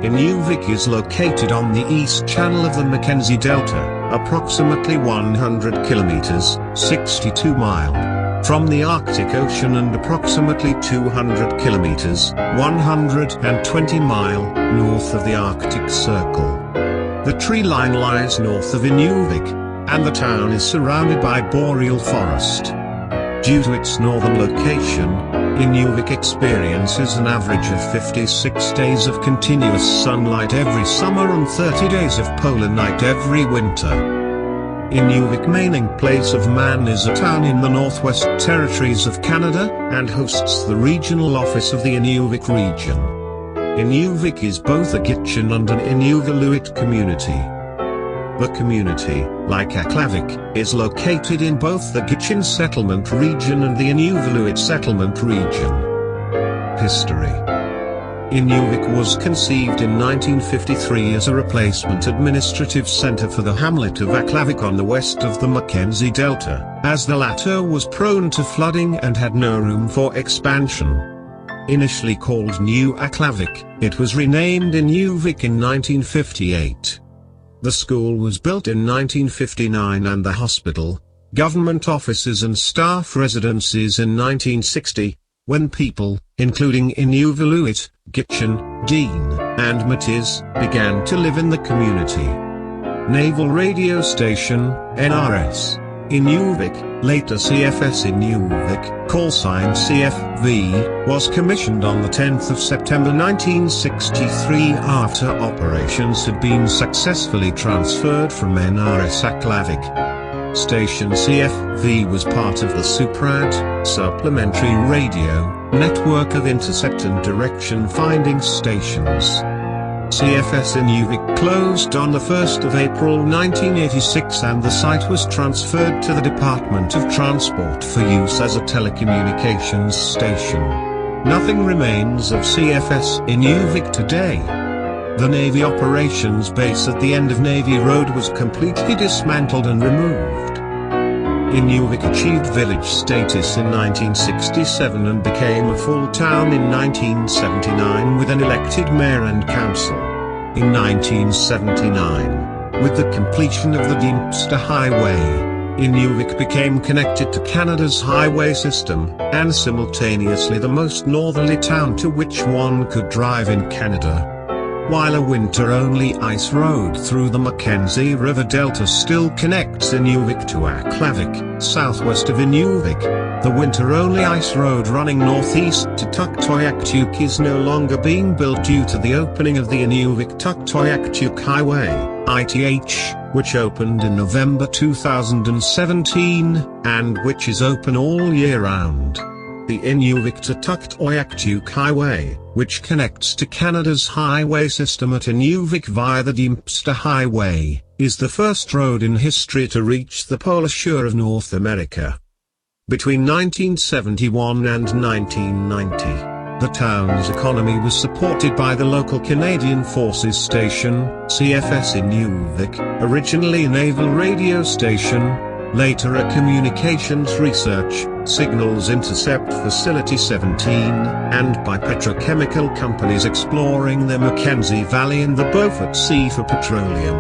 Inuvik is located on the east channel of the Mackenzie Delta, approximately 100 kilometers, 62 miles, from the Arctic Ocean and approximately 200 kilometers, 120 miles, north of the Arctic Circle. The tree line lies north of Inuvik, and the town is surrounded by boreal forest. Due to its northern location, Inuvik experiences an average of 56 days of continuous sunlight every summer and 30 days of polar night every winter. Inuvik meaning place of man is a town in the Northwest Territories of Canada, and hosts the regional office of the Inuvik region. Inuvik is both a Gitchin and an Inuvialuit community. The community, like Aklavik, is located in both the Gitchin settlement region and the Inuvialuit settlement region. History. Inuvik was conceived in 1953 as a replacement administrative center for the hamlet of Aklavik on the west of the Mackenzie Delta, as the latter was prone to flooding and had no room for expansion. Initially called New Aklavik, it was renamed Inuvik in 1958. The school was built in 1959 and the hospital, government offices and staff residences in 1960, when people, including Inuvialuit, Gitchin, Dean, and Métis, began to live in the community. Naval Radio Station, NRS, Inuvik, later CFS Inuvik, callsign CFV, was commissioned on the 10th of September 1963 after operations had been successfully transferred from NRS Aklavik. Station CFV was part of the SUPRAD, Supplementary Radio, network of intercept and direction finding stations. CFS Inuvik closed on the 1st of April 1986 and the site was transferred to the Department of Transport for use as a telecommunications station. Nothing remains of CFS Inuvik today. The Navy operations base at the end of Navy Road was completely dismantled and removed. Inuvik achieved village status in 1967 and became a full town in 1979 with an elected mayor and council. In 1979, with the completion of the Dempster Highway, Inuvik became connected to Canada's highway system, and simultaneously the most northerly town to which one could drive in Canada. While a winter-only ice road through the Mackenzie River Delta still connects Inuvik to Aklavik, southwest of Inuvik, the winter-only ice road running northeast to Tuktoyaktuk is no longer being built due to the opening of the Inuvik-Tuktoyaktuk Highway, ITH, which opened in November 2017, and which is open all year round. The Inuvik to Tuktoyaktuk Highway, which connects to Canada's highway system at Inuvik via the Dempster Highway, is the first road in history to reach the polar shore of North America. Between 1971 and 1990, the town's economy was supported by the local Canadian Forces Station, CFS Inuvik, originally a naval radio station, later a communications research, signals intercept facility 17, and by petrochemical companies exploring the Mackenzie Valley and the Beaufort Sea for petroleum.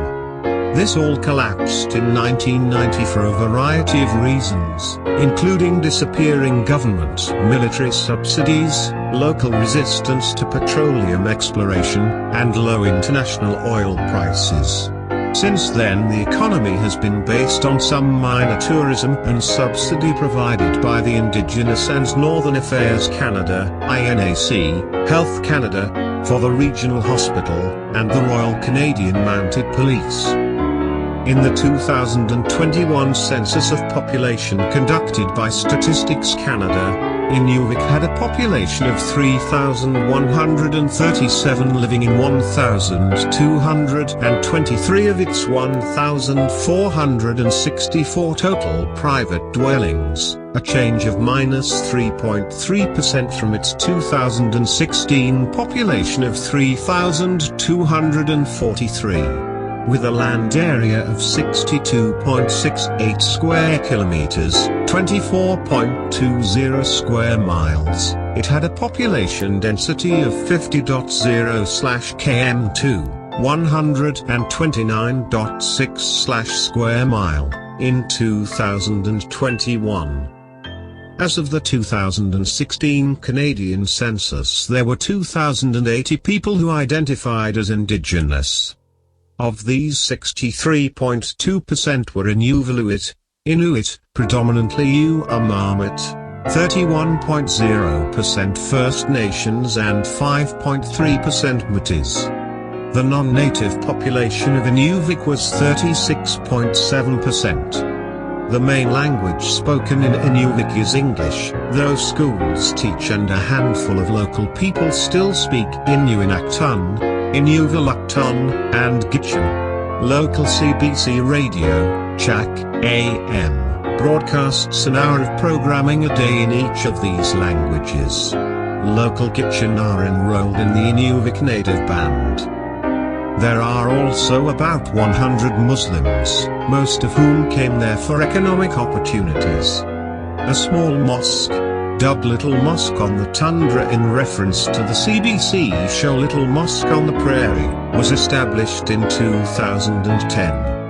This all collapsed in 1990 for a variety of reasons, including disappearing government military subsidies, local resistance to petroleum exploration, and low international oil prices. Since then the economy has been based on some minor tourism and subsidy provided by the Indigenous and Northern Affairs Canada, INAC, Health Canada, for the regional hospital, and the Royal Canadian Mounted Police. In the 2021 census of population conducted by Statistics Canada, Inuvik had a population of 3,137 living in 1,223 of its 1,464 total private dwellings, a change of -3.3% from its 2016 population of 3,243. with a land area of 62.68 square kilometers, 24.20 square miles. It had a population density of 50.0/km2, 129.6 square mile, in 2021. As of the 2016 Canadian census, there were 2,080 people who identified as Indigenous. Of these, 63.2% were Inuit, predominantly Uamamit, 31.0% First Nations and 5.3% Métis. The non-native population of Inuvik was 36.7%. The main language spoken in Inuvik is English, though schools teach and a handful of local people still speak Inuinnaqtun, Inuviluktun, and Gitchin. Local CBC radio, Chak AM, broadcasts an hour of programming a day in each of these languages. Local Gitchin are enrolled in the Inuvik native band. There are also about 100 Muslims, most of whom came there for economic opportunities. A small mosque, dubbed Little Mosque on the Tundra in reference to the CBC show Little Mosque on the Prairie, was established in 2010.